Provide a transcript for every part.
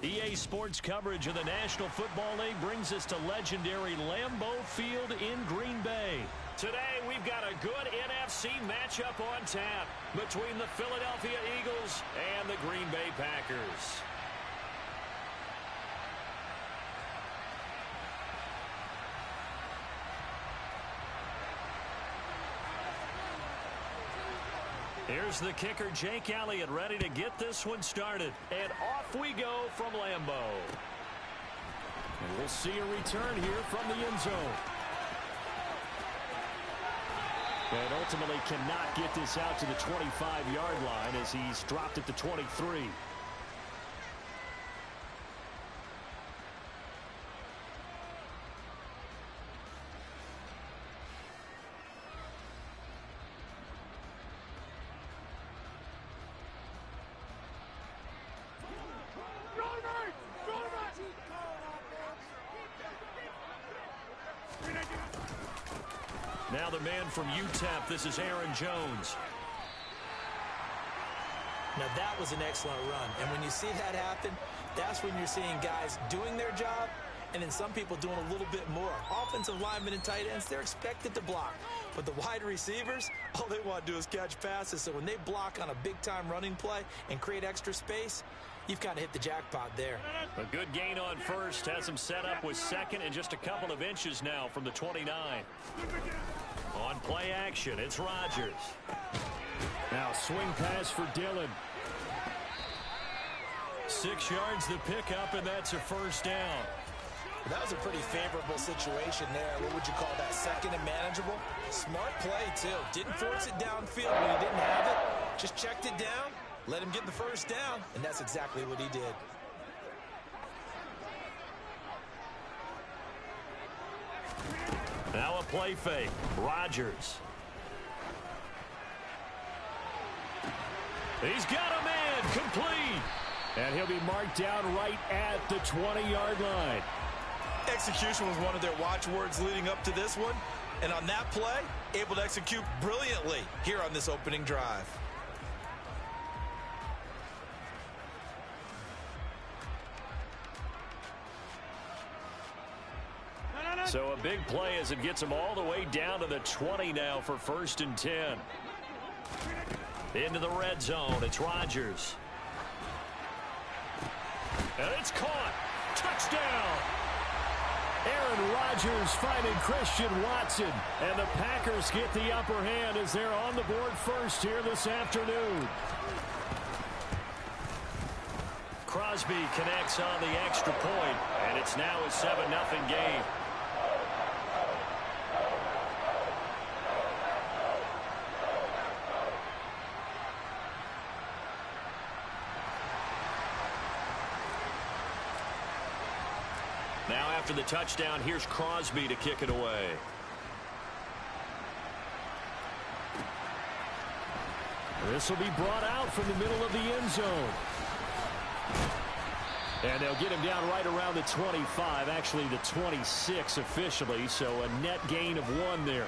EA Sports coverage of the National Football League brings us to legendary Lambeau Field in Green Bay. Today, we've got a good NFC matchup on tap between the Philadelphia Eagles and the Green Bay Packers. Here's the kicker, Jake Elliott, ready to get this one started. And off we go from Lambeau. And we'll see a return here from the end zone. And ultimately cannot get this out to the 25-yard line as he's dropped at the 23. Now the man from UTEP, this is Aaron Jones. Now that was an excellent run. And when you see that happen, that's when you're seeing guys doing their job and then some people doing a little bit more. Offensive linemen and tight ends, they're expected to block. But the wide receivers, all they want to do is catch passes. So when they block on a big-time running play and create extra space, you've kind of hit the jackpot there. A good gain on first. Has him set up with second and just a couple of inches now from the 29. On play action, it's Rodgers. Now swing pass for Dillon. 6 yards the pickup, and that's a first down. That was a pretty favorable situation there. What would you call that? Second and manageable? Smart play, too. Didn't force it downfield when he didn't have it. Just checked it down, let him get the first down, and that's exactly what he did. Now a play fake. Rodgers. He's got a man complete. And he'll be marked down right at the 20-yard line. Execution was one of their watchwords leading up to this one. And on that play, able to execute brilliantly here on this opening drive. So a big play as it gets him all the way down to the 20 now for 1st and 10. Into the red zone, it's Rodgers. And it's caught. Touchdown. Aaron Rodgers finding Christian Watson. And the Packers get the upper hand as they're on the board first here this afternoon. Crosby connects on the extra point, and it's now a 7-0 game. Now after the touchdown, here's Crosby to kick it away. This will be brought out from the middle of the end zone. And they'll get him down right around the 25, actually the 26 officially, so a net gain of 1 there.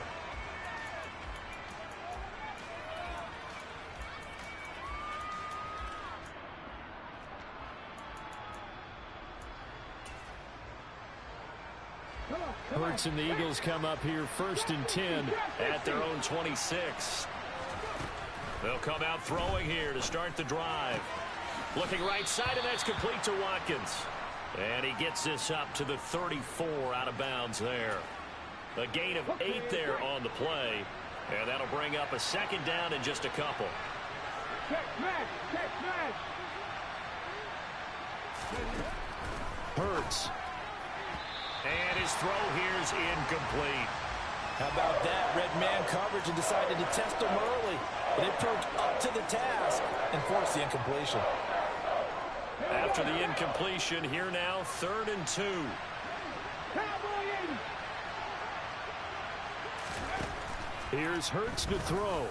Hurts and the Eagles come up here 1st and 10 at their own 26. They'll come out throwing here to start the drive. Looking right side, and that's complete to Watkins. And he gets this up to the 34 out of bounds there. A gain of 8 there on the play. And that'll bring up a 2nd down in just a couple. Hurts. And his throw here is incomplete. How about that? Red man coverage and decided to test him early. But it proved up to the task and forced the incompletion. After the incompletion, here now, 3rd and 2. Here's Hurts to throw.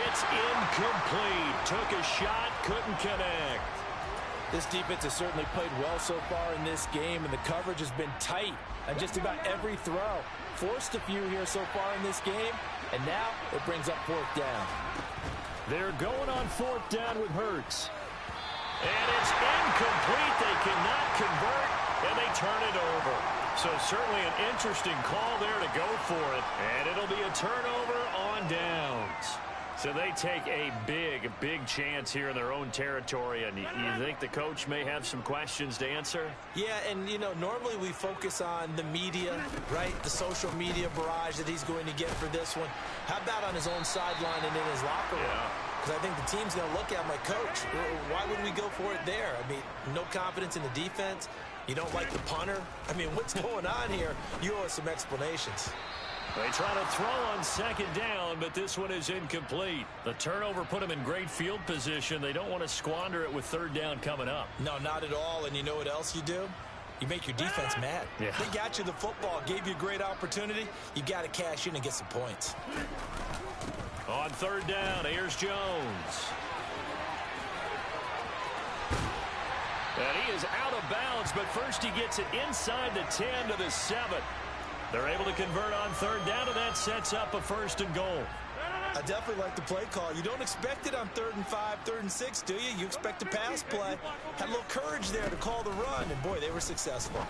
It's incomplete. Took a shot, couldn't connect. This defense has certainly played well so far in this game, and the coverage has been tight on just about every throw. Forced a few here so far in this game, and now it brings up 4th down. They're going on 4th down with Hurts. And it's incomplete. They cannot convert, and they turn it over. So certainly an interesting call there to go for it. And it'll be a turnover on downs. So they take a big chance here in their own territory. And you think the coach may have some questions to answer? Yeah, and, you know, normally we focus on the media, right? The social media barrage that he's going to get for this one. How about on his own sideline and in his locker room? Because I think the team's going to look at him like, Coach, why would we go for it there? I mean, no confidence in the defense. You don't like the punter? I mean, what's going on here? You owe us some explanations. They try to throw on second down, but this one is incomplete. The turnover put them in great field position. They don't want to squander it with third down coming up. No, not at all. And you know what else you do? You make your defense mad. Yeah. They got you the football, gave you a great opportunity. You got to cash in and get some points. On third down, here's Jones. And he is out of bounds, but first he gets it inside the 10 to the 7. They're able to convert on third down, and that sets up a 1st and goal. I definitely like the play call. You don't expect it on 3rd and 5, 3rd and 6, do you? You expect a pass play. Had a little courage there to call the run, and boy, they were successful.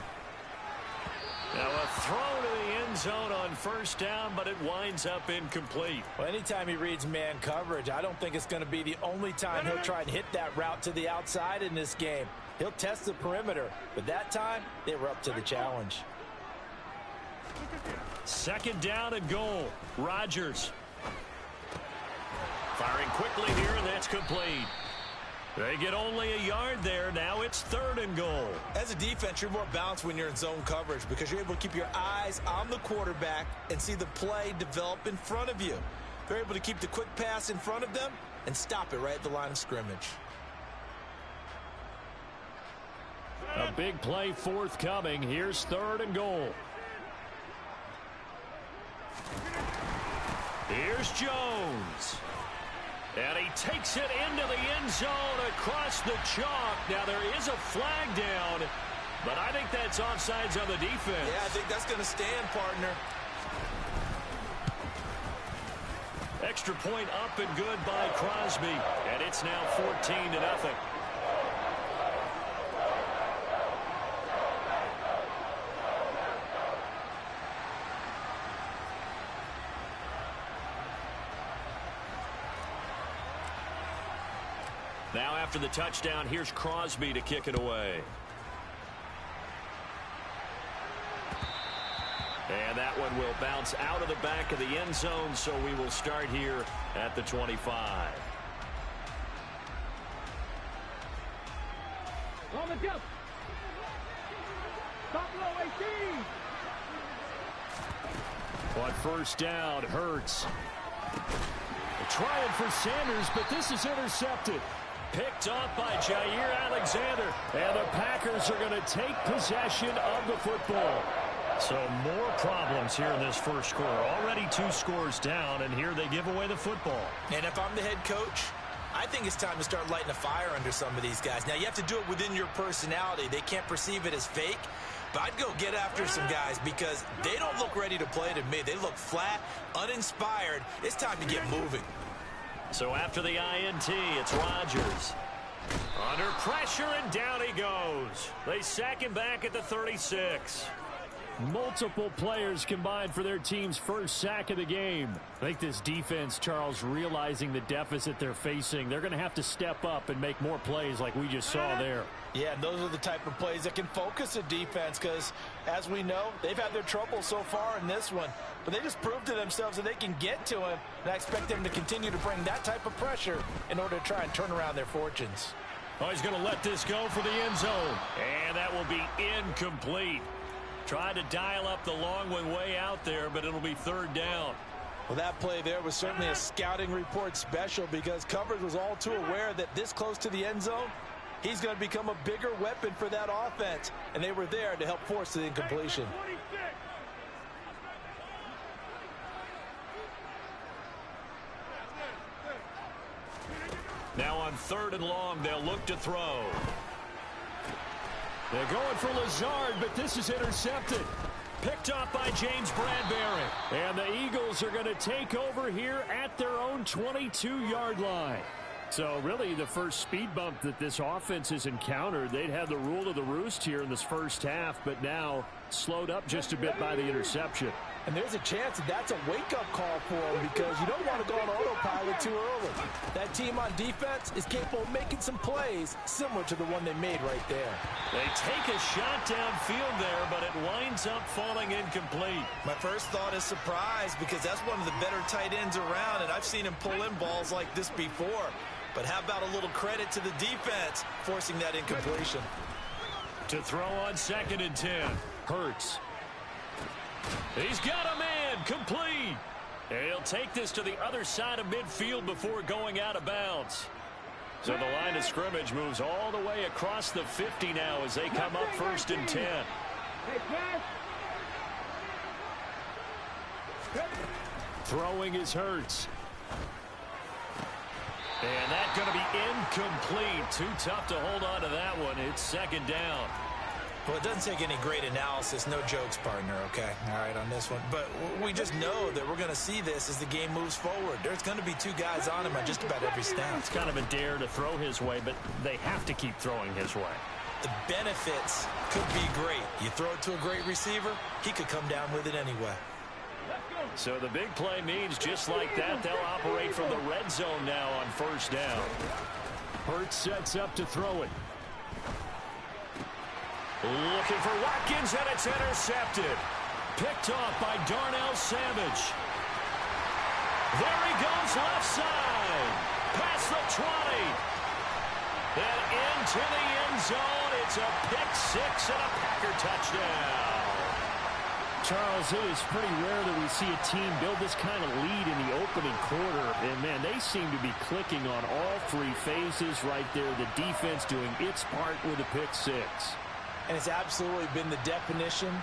Now a throw to the end zone on 1st down, but it winds up incomplete. Well, anytime he reads man coverage, I don't think it's going to be the only time he'll try and hit that route to the outside in this game. He'll test the perimeter, but that time, they were up to the challenge. 2nd down and goal. Rodgers. Firing quickly here, and that's complete. They get only a yard there. Now it's 3rd and goal. As a defense, you're more balanced when you're in zone coverage because you're able to keep your eyes on the quarterback and see the play develop in front of you. They're able to keep the quick pass in front of them and stop it right at the line of scrimmage. A big play forthcoming. Here's 3rd and goal. Here's Jones. And he takes it into the end zone across the chalk. Now there is a flag down, but I think that's offsides on the defense. Yeah, I think that's going to stand, partner. Extra point up and good by Crosby. And it's now 14-0. Now after the touchdown, here's Crosby to kick it away. And that one will bounce out of the back of the end zone, so we will start here at the 25. On the jump. Stop low, 18. On 1st down, Hurts. Trying for Sanders, but this is intercepted. Picked off by Jair Alexander. And the Packers are going to take possession of the football. So more problems here in this first quarter. Already 2 scores down, and here they give away the football. And if I'm the head coach, I think it's time to start lighting a fire under some of these guys. Now, you have to do it within your personality. They can't perceive it as fake. But I'd go get after some guys because they don't look ready to play to me. They look flat, uninspired. It's time to get moving. So after the INT, it's Rodgers. Under pressure, and down he goes. They sack him back at the 36. Multiple players combined for their team's first sack of the game. I think this defense, Charles, realizing the deficit they're facing, they're going to have to step up and make more plays like we just saw there. Yeah, and those are the type of plays that can focus a defense because, as we know, they've had their trouble so far in this one. But they just proved to themselves that they can get to him, and I expect them to continue to bring that type of pressure in order to try and turn around their fortunes. Oh, he's going to let this go for the end zone, and that will be incomplete. Tried to dial up the long one way out there, but it'll be 3rd down. Well, that play there was certainly a scouting report special because coverage was all too aware that this close to the end zone, he's going to become a bigger weapon for that offense, and they were there to help force the incompletion. Now on 3rd and long, they'll look to throw. They're going for Lazard, but this is intercepted. Picked off by James Bradbury. And the Eagles are going to take over here at their own 22-yard line. So really the first speed bump that this offense has encountered, they'd have the rule of the roost here in this first half, but now slowed up just a bit by the interception. And there's a chance that that's a wake-up call for them because you don't want to go on autopilot too early. That team on defense is capable of making some plays similar to the one they made right there. They take a shot downfield there, but it winds up falling incomplete. My first thought is surprise because that's one of the better tight ends around, and I've seen him pull in balls like this before. But how about a little credit to the defense forcing that incompletion? To throw on 2nd and 10. Hurts. He's got a man. Complete. And he'll take this to the other side of midfield before going out of bounds. So the line of scrimmage moves all the way across the 50 now as they come up 1st and 10. Throwing is Hurts. And that's going to be incomplete. Too tough to hold on to that one. It's 2nd down. Well, it doesn't take any great analysis. No jokes, partner, okay? All right, on this one. But we just know that we're going to see this as the game moves forward. There's going to be 2 guys on him on just about every snap. It's kind of a dare to throw his way, but they have to keep throwing his way. The benefits could be great. You throw it to a great receiver, he could come down with it anyway. So the big play means just like that, they'll operate from the red zone now on 1st down. Hurts sets up to throw it. Looking for Watkins, and it's intercepted. Picked off by Darnell Savage. There he goes, left side. Past the 20. And into the end zone. It's a pick-6 and a Packer touchdown. Charles, it is pretty rare that we see a team build this kind of lead in the opening quarter. And, man, they seem to be clicking on all 3 phases right there. The defense doing its part with a pick-6. And it's absolutely been the definition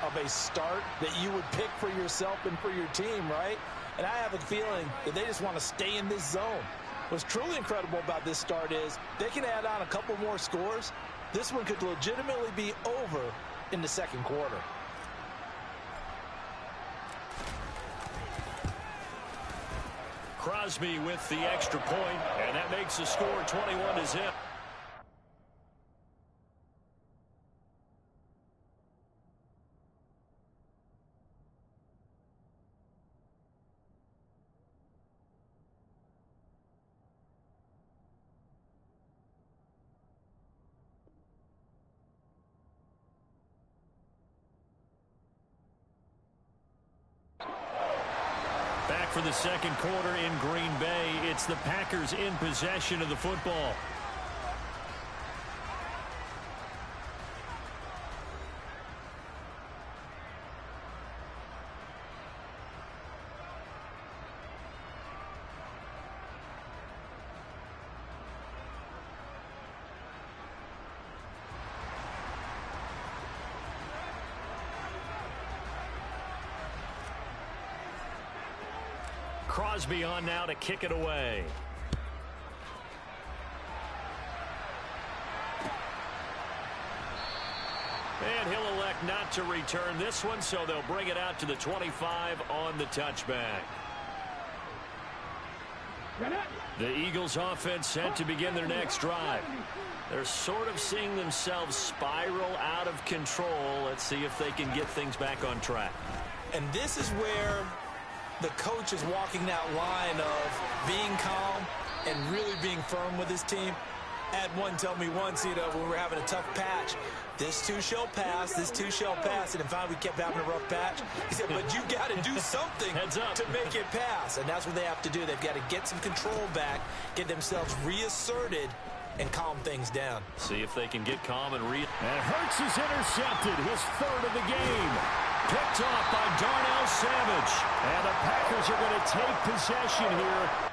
of a start that you would pick for yourself and for your team, right? And I have a feeling that they just want to stay in this zone. What's truly incredible about this start is they can add on a couple more scores. This one could legitimately be over in the 2nd quarter. Crosby with the extra point, and that makes the score 21-0. Back for the 2nd quarter in Green Bay. It's the Packers in possession of the football. Crosby on now to kick it away. And he'll elect not to return this one, so they'll bring it out to the 25 on the touchback. The Eagles offense set to begin their next drive. They're sort of seeing themselves spiral out of control. Let's see if they can get things back on track. And this is where the coach is walking that line of being calm and really being firm with his team. Had one tell me once, when we were having a tough patch, this too shall pass, this too shall pass. And in fact, we kept having a rough patch. He said, but you got to do something to make it pass. And that's what they have to do. They've got to get some control back, get themselves reasserted, and calm things down. See if they can get calm and And Hurts is intercepted, his 3rd of the game. Picked off by Darnell Savage. And the Packers are going to take possession here.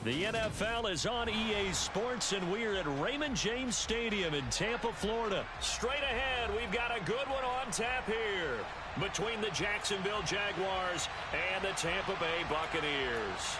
The NFL is on EA Sports, and we're at Raymond James Stadium in Tampa, Florida. Straight ahead, we've got a good one on tap here between the Jacksonville Jaguars and the Tampa Bay Buccaneers.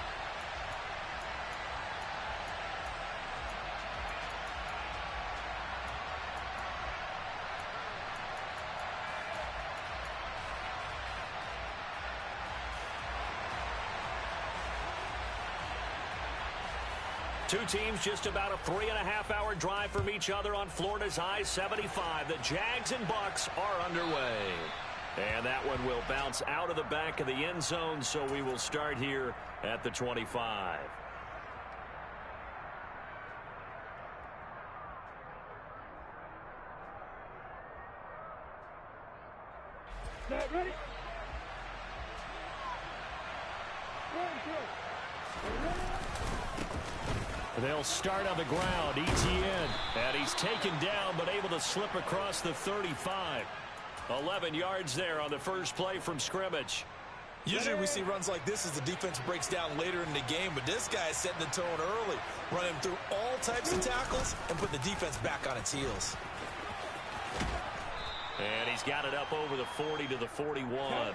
Two teams just about a 3.5-hour drive from each other on Florida's I-75. The Jags and Bucks are underway. And that one will bounce out of the back of the end zone, so we will start here at the 25. Set, ready? They'll start on the ground. Etienne. And he's taken down, but able to slip across the 35. 11 yards there on the first play from scrimmage. Usually we see runs like this as the defense breaks down later in the game, but this guy is setting the tone early, running through all types of tackles and putting the defense back on its heels. And he's got it up over the 40 to the 41.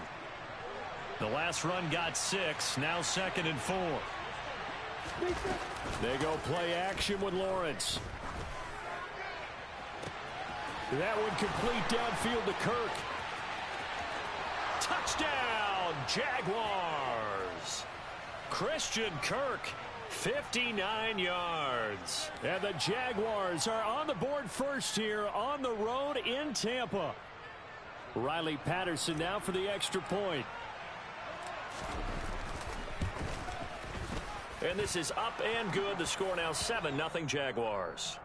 The last run got 6. Now 2nd and 4. They go play action with Lawrence. That one complete downfield to Kirk. Touchdown, Jaguars. Christian Kirk, 59 yards. And the Jaguars are on the board first here on the road in Tampa. Riley Patterson now for the extra point. And this is up and good. The score now 7-0 Jaguars.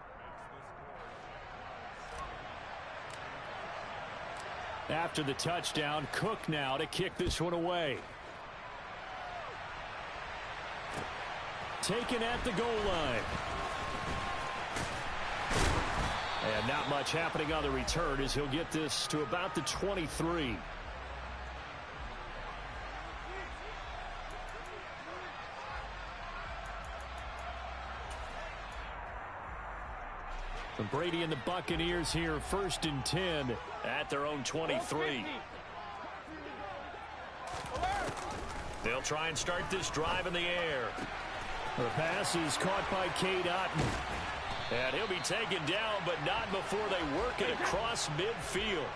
After the touchdown, Cook now to kick this one away. Taken at the goal line. And not much happening on the return as he'll get this to about the 23. Brady and the Buccaneers here, 1st and 10 at their own 23. They'll try and start this drive in the air. The pass is caught by Cade Otton. And he'll be taken down, but not before they work it across midfield.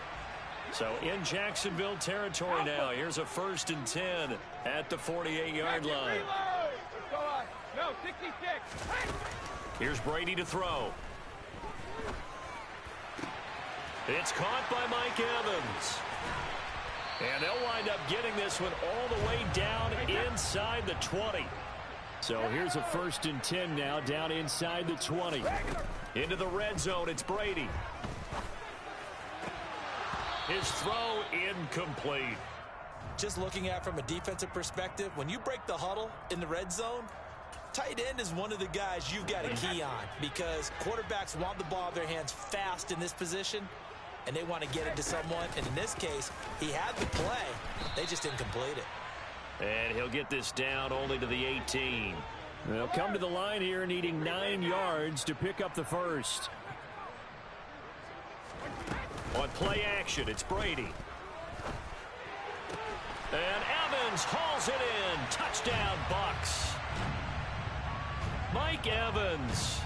So in Jacksonville territory now. Here's a 1st and 10 at the 48-yard line. Go on. No, 66. Here's Brady to throw. It's caught by Mike Evans. And they'll wind up getting this one all the way down inside the 20. So here's a 1st and 10 now down inside the 20. Into the red zone, it's Brady. His throw incomplete. Just looking at it from a defensive perspective, when you break the huddle in the red zone, tight end is one of the guys you've got to key on because quarterbacks want the ball in their hands fast in this position, and they want to get it to someone. And in this case, he had the play. They just didn't complete it. And he'll get this down only to the 18. They'll come to the line here needing 9 yards to pick up the first. On play action, it's Brady. And Evans hauls it in. Touchdown, Bucks. Mike Evans,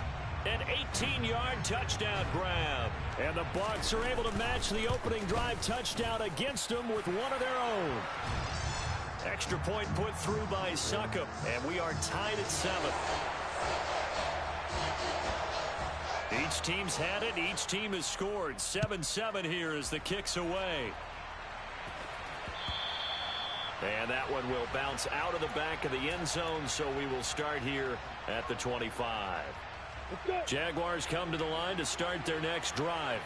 an 18-yard touchdown grab. And the Bucks are able to match the opening drive touchdown against them with one of their own. Extra point put through by Succop, and we are tied at 7. Each team's had it. Each team has scored. 7-7 here as the kick's away. And that one will bounce out of the back of the end zone, so we will start here at the 25. Jaguars come to the line to start their next drive.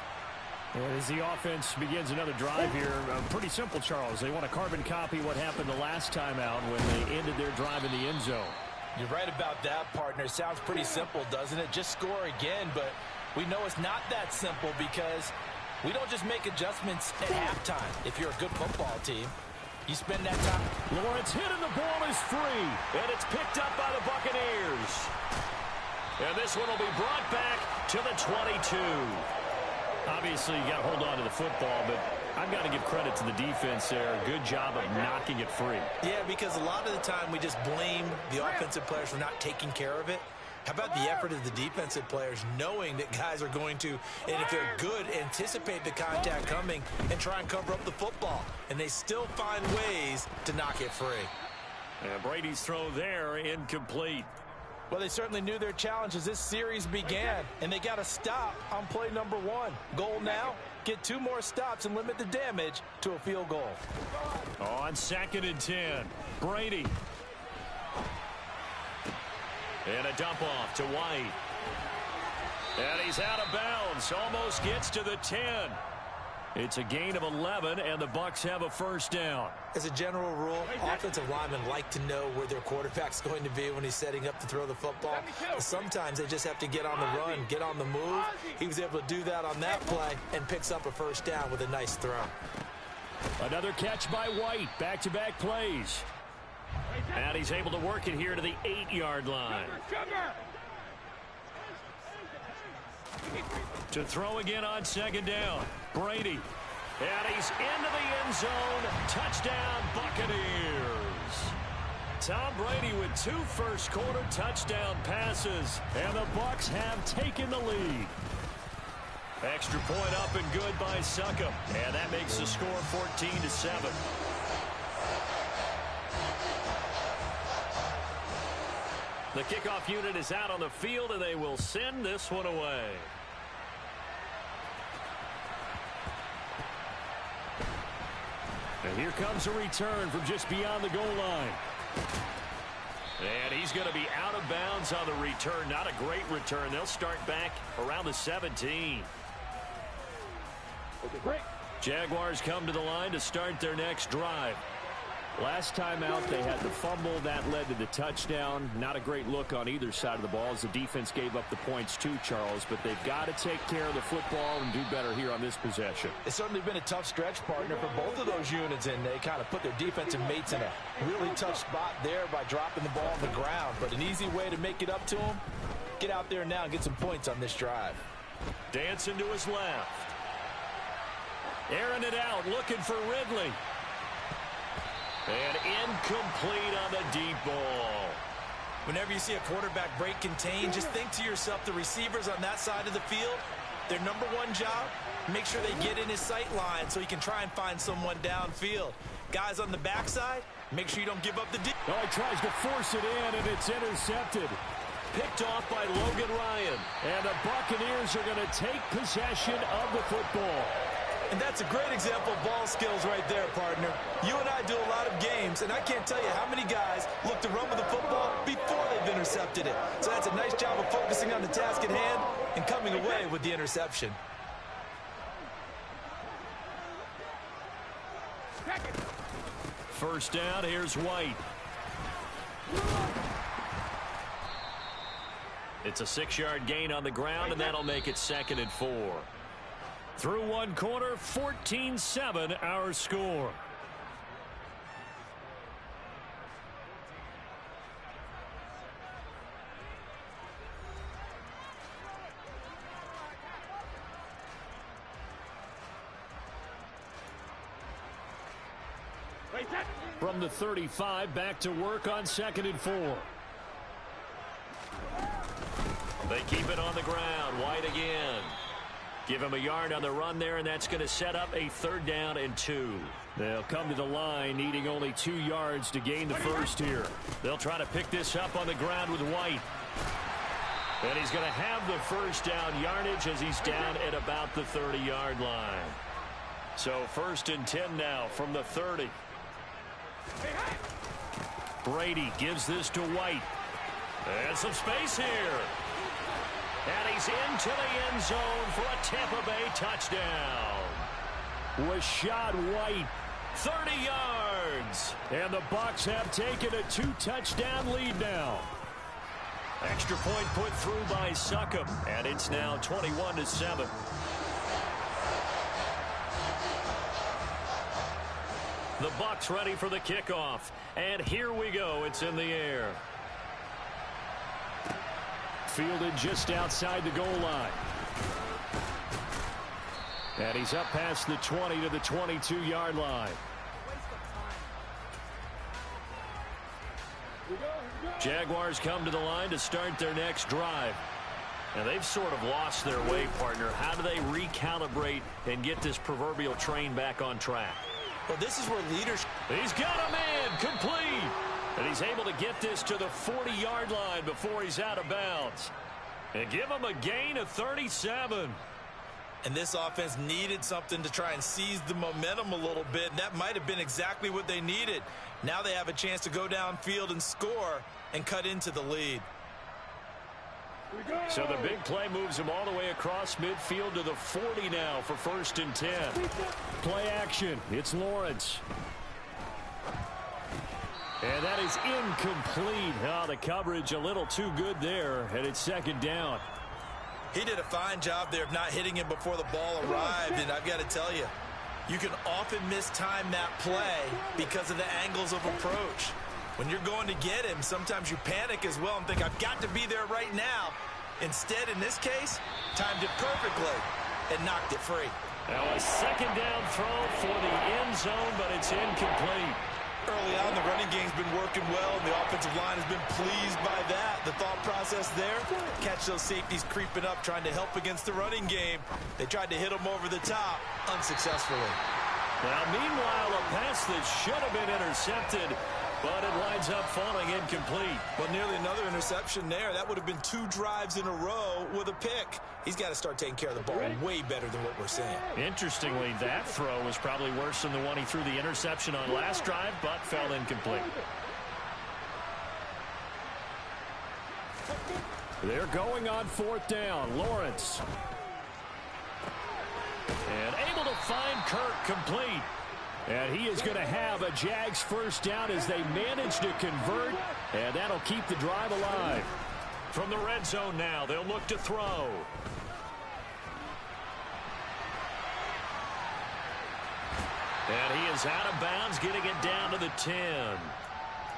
And as the offense begins another drive here, pretty simple, Charles. They want to carbon copy what happened the last time out when they ended their drive in the end zone. You're right about that, partner. It sounds pretty simple, doesn't it? Just score again, but we know it's not that simple because we don't just make adjustments at halftime. If you're a good football team, you spend that time. Lawrence hit and the ball is free. And it's picked up by the Buccaneers. And this one will be brought back to the 22. Obviously, you got to hold on to the football, but I've got to give credit to the defense there. Good job of knocking it free. Yeah, because a lot of the time we just blame the offensive players for not taking care of it. How about the effort of the defensive players knowing that guys are going to, and if they're good, anticipate the contact coming and try and cover up the football. And they still find ways to knock it free. And Brady's throw there, incomplete. Well, they certainly knew their challenge as this series began, and they got to stop on play number 1. Goal now, get 2 more stops and limit the damage to a field goal. On 2nd and 10, Brady. And a dump off to White. And he's out of bounds, almost gets to the 10. It's a gain of 11, and the Bucs have a first down. As a general rule, offensive linemen like to know where their quarterback's going to be when he's setting up to throw the football. Sometimes they just have to get on the run, get on the move. He was able to do that on that play and picks up a first down with a nice throw. Another catch by White. Back-to-back plays. And he's able to work it here to the 8-yard line. To throw again on 2nd down. Brady. And he's into the end zone. Touchdown, Buccaneers. Tom Brady with 2 first-quarter touchdown passes. And the Bucs have taken the lead. Extra point up and good by Succop. And that makes the score 14-7. The kickoff unit is out on the field, and they will send this one away. And here comes a return from just beyond the goal line. And he's going to be out of bounds on the return. Not a great return. They'll start back around the 17. Okay, great. Jaguars come to the line to start their next drive. Last time out, they had the fumble. That led to the touchdown. Not a great look on either side of the ball as the defense gave up the points too, Charles. But they've got to take care of the football and do better here on this possession. It's certainly been a tough stretch, partner, for both of those units, and they kind of put their defensive mates in a really tough spot there by dropping the ball on the ground. But an easy way to make it up to them, get out there now and get some points on this drive. Dancing to his left. Airing it out, looking for Ridley. And incomplete on the deep ball. Whenever you see a quarterback break contain, just think to yourself, the receivers on that side of the field, their number 1 job, make sure they get in his sight line so he can try and find someone downfield. Guys on the backside, make sure you don't give up the deep. Oh, he tries to force it in, and it's intercepted. Picked off by Logan Ryan. And the Buccaneers are going to take possession of the football. And that's a great example of ball skills right there, partner. You and I do a lot of games, and I can't tell you how many guys look to run with the football before they've intercepted it. So that's a nice job of focusing on the task at hand and coming away with the interception. First down, here's White. It's a 6-yard gain on the ground, and that'll make it 2nd and 4. Through one quarter, 14-7 our score. From the 35, back to work on 2nd and 4. They keep it on the ground. White again. Give him a yard on the run there, and that's going to set up a 3rd down and 2. They'll come to the line needing only 2 yards to gain the first here. They'll try to pick this up on the ground with White. And he's going to have the first down yardage as he's down at about the 30-yard line. So 1st and 10 now from the 30. Brady gives this to White. And some space here. And he's into the end zone for a Tampa Bay touchdown. Rachaad White, 30 yards. And the Bucs have taken a 2-touchdown lead now. Extra point put through by Succop. And it's now 21-7. The Bucs ready for the kickoff. And here we go. It's in the air. fielded just outside the goal line. And he's up past the 20 to the 22-yard line. Jaguars come to the line to start their next drive. And they've sort of lost their way, partner. How do they recalibrate and get this proverbial train back on track? Well, this is where leaders... He's got a man complete. And he's able to get this to the 40-yard line before he's out of bounds. And give him a gain of 37. And this offense needed something to try and seize the momentum a little bit. And that might have been exactly what they needed. Now they have a chance to go downfield and score and cut into the lead. So the big play moves him all the way across midfield to the 40 now for 1st and 10. Play action. It's Lawrence. And that is incomplete. Oh, the coverage a little too good there, and it's 2nd down. He did a fine job there of not hitting him before the ball arrived, and I've got to tell you, you can often mistime that play because of the angles of approach. When you're going to get him, sometimes you panic as well and think, I've got to be there right now. Instead, in this case, timed it perfectly and knocked it free. Now a 2nd down throw for the end zone, but it's incomplete. Early on, the running game's been working well, and the offensive line has been pleased by that. The thought process there, catch those safeties creeping up, trying to help against the running game. They tried to hit them over the top, unsuccessfully. Now, meanwhile, a pass that should have been intercepted, but it winds up falling incomplete. Well, nearly another interception there. That would have been 2 drives in a row with a pick. He's got to start taking care of the ball way better than what we're seeing. Interestingly, that throw was probably worse than the one he threw the interception on last drive, but fell incomplete. They're going on 4th down. Lawrence. And able to find Kirk complete. And he is going to have a Jags 1st down as they manage to convert, and that'll keep the drive alive. From the red zone now, they'll look to throw. And he is out of bounds, getting it down to the 10.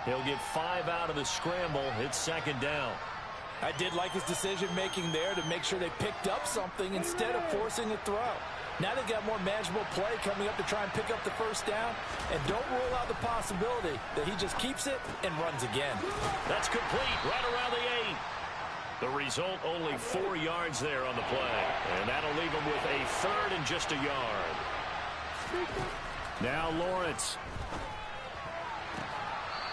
He'll get 5 out of the scramble. It's 2nd down. I did like his decision-making there to make sure they picked up something instead of forcing a throw. Now they've got more manageable play coming up to try and pick up the 1st down. And don't rule out the possibility that he just keeps it and runs again. That's complete right around the 8. The result, only 4 yards there on the play. And that'll leave him with a 3rd and just a yard. Now Lawrence.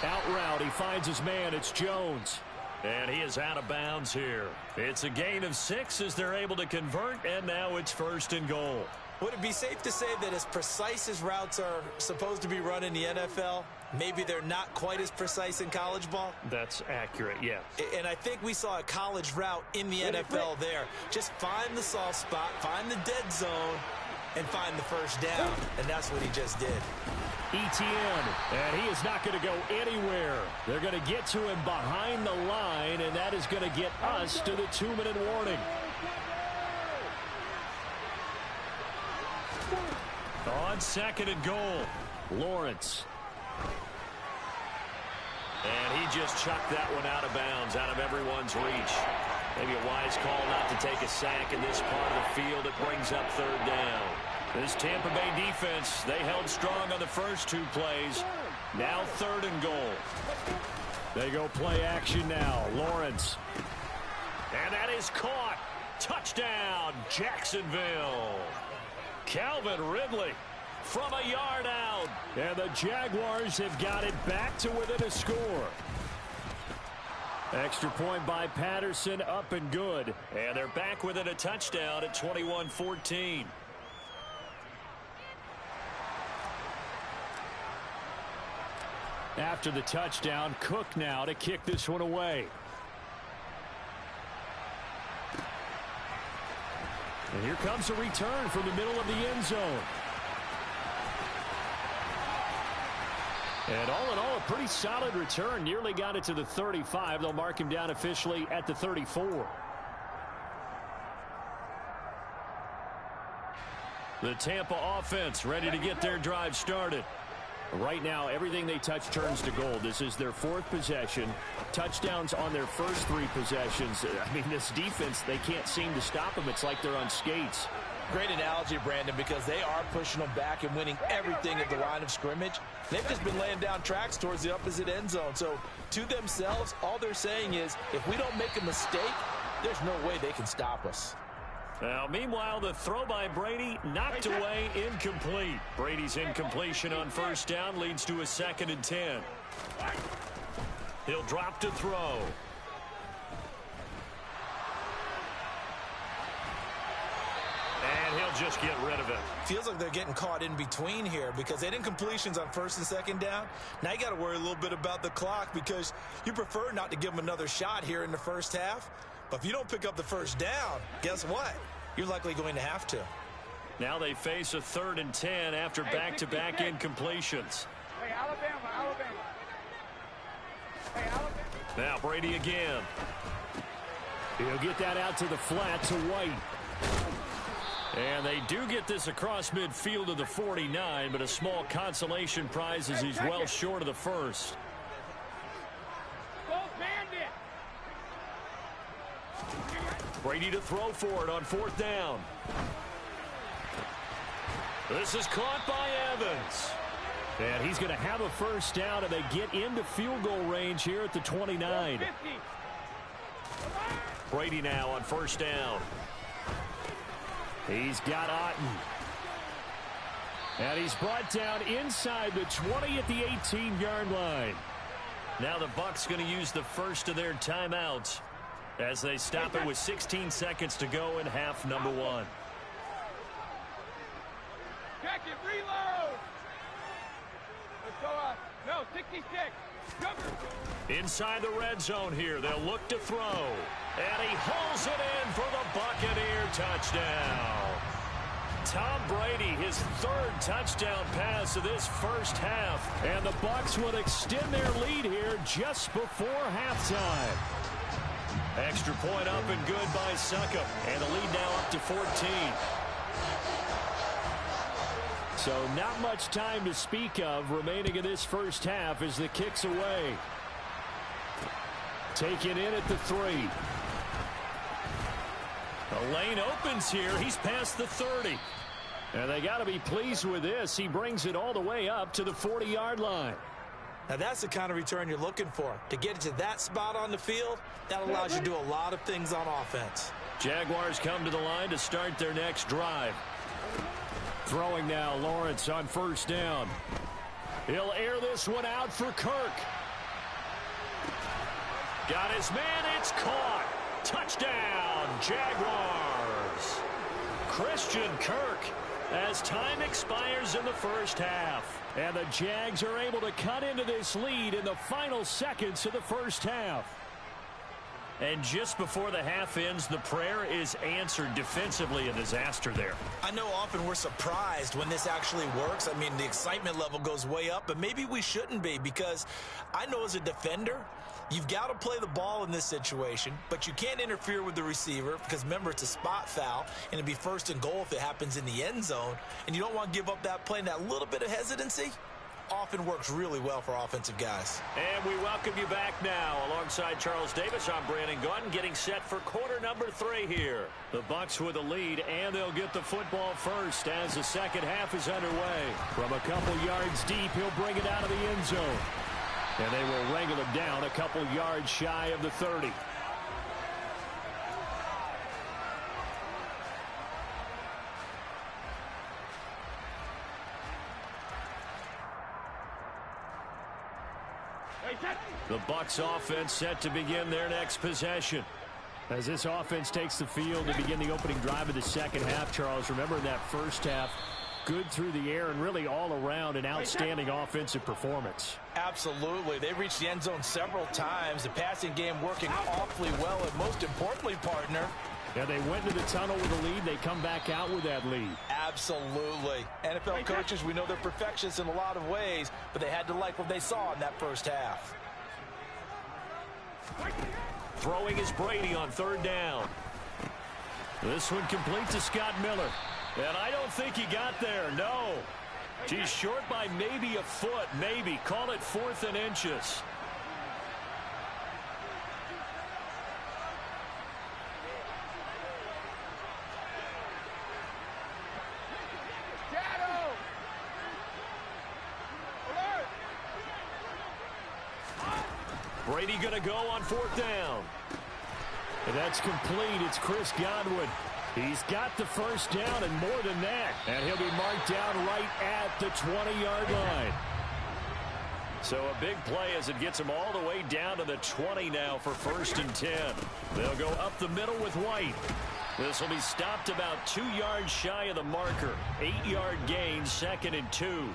Out route, he finds his man. It's Jones. And he is out of bounds here. It's a gain of 6 as they're able to convert, and now it's 1st and goal. Would it be safe to say that as precise as routes are supposed to be run in the NFL, maybe they're not quite as precise in college ball? That's accurate, yeah. And I think we saw a college route in the NFL there. Just find the soft spot, find the dead zone, and find the 1st down. And that's what he just did. Etienne, and he is not going to go anywhere. They're going to get to him behind the line, and that is going to get us to the 2-minute warning. On 2nd and goal, Lawrence. And he just chucked that one out of bounds, out of everyone's reach. Maybe a wise call not to take a sack in this part of the field. It brings up 3rd down. This Tampa Bay defense, they held strong on the first 2 plays. Now 3rd and goal. They go play action now. Lawrence. And that is caught. Touchdown, Jacksonville. Calvin Ridley from a yard out. And the Jaguars have got it back to within a score. Extra point by Patterson, up and good. And they're back within a touchdown at 21-14. After the touchdown, Cook now to kick this one away. And here comes a return from the middle of the end zone. And all in all, a pretty solid return. Nearly got it to the 35. They'll mark him down officially at the 34. The Tampa offense ready to get their drive started. Right now, everything they touch turns to gold. This is their 4th possession. Touchdowns on their first 3 possessions. I mean, this defense, they can't seem to stop them. It's like they're on skates. Great analogy, Brandon, because they are pushing them back and winning everything at the line of scrimmage. They've just been laying down tracks towards the opposite end zone. So, to themselves, all they're saying is, if we don't make a mistake, there's no way they can stop us. Now, meanwhile, the throw by Brady knocked away, incomplete. Brady's incompletion on first down leads to a 2nd and 10. He'll drop to throw. And he'll just get rid of it. Feels like they're getting caught in between here because they did incompletions on 1st and 2nd down. Now you got to worry a little bit about the clock because you prefer not to give them another shot here in the first half. But if you don't pick up the first down, guess what? You're likely going to have to. Now they face a 3rd and 10 after back-to-back incompletions. Hey, Alabama. Hey, Alabama. Now Brady again. He'll get that out to the flat to White. And they do get this across midfield to the 49, but a small consolation prize as he's well short of the first. Brady to throw for it on 4th down. This is caught by Evans. And he's going to have a first down, and they get into field goal range here at the 29. Brady now on 1st down. He's got Otten. And he's brought down inside the 20 at the 18-yard line. Now the Bucs going to use the first of their timeouts as they stop it with 16 seconds to go in half number 1. Check it, reload. Let's go up. No, 66. Jumper. Inside the red zone here, they'll look to throw. And he hauls it in for the Buccaneer touchdown. Tom Brady, his 3rd touchdown pass of this first half. And the Bucs will extend their lead here just before halftime. Extra point up and good by Succop. And the lead now up to 14. So not much time to speak of remaining in this first half as the kick's away. Taken in at the 3. The lane opens here. He's past the 30. And they got to be pleased with this. He brings it all the way up to the 40-yard line. Now that's the kind of return you're looking for. To get it to that spot on the field, that allows you to do a lot of things on offense. Jaguars come to the line to start their next drive. Throwing now, Lawrence on 1st down. He'll air this one out for Kirk. Got his man, it's caught. Touchdown, Jaguars. Christian Kirk as time expires in the first half. And the Jags are able to cut into this lead in the final seconds of the first half. And just before the half ends, the prayer is answered defensively. A disaster there. I know often we're surprised when this actually works. I mean, the excitement level goes way up, but maybe we shouldn't be because I know as a defender, you've got to play the ball in this situation, but you can't interfere with the receiver because, remember, it's a spot foul, and it'd be 1st and goal if it happens in the end zone, and you don't want to give up that play. And that little bit of hesitancy often works really well for offensive guys. And we welcome you back now. Alongside Charles Davis, I'm Brandon Gaudin, getting set for quarter number 3 here. The Bucs with a lead, and they'll get the football first as the second half is underway. From a couple yards deep, he'll bring it out of the end zone. And they will wrangle him down a couple yards shy of the 30. The Bucs offense set to begin their next possession. As this offense takes the field to begin the opening drive of the second half, Charles, remember in that first half, good through the air and really all around an outstanding offensive performance. Absolutely. They reached the end zone several times. The passing game working awfully well, and most importantly, partner, yeah, they went to the tunnel with a lead. They come back out with that lead. Absolutely. NFL coaches, we know they're perfectionists in a lot of ways, but they had to like what they saw in that first half. Throwing is Brady on 3rd down. This one complete to Scott Miller. And I don't think he got there, no. She's short by maybe a foot, maybe. Call it 4th and inches. Shadow. Alert. Brady going to go on 4th down. And that's complete. It's Chris Godwin. He's got the first down and more than that. And he'll be marked down right at the 20-yard line. So a big play as it gets him all the way down to the 20 now for 1st and 10. They'll go up the middle with White. This will be stopped about 2 yards shy of the marker. 8-yard gain, 2nd and 2.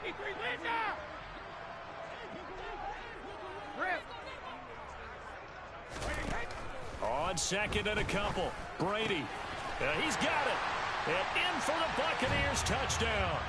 53 Linda. Rip. On 2nd and a couple. Brady. He's got it. And in for the Buccaneers touchdown.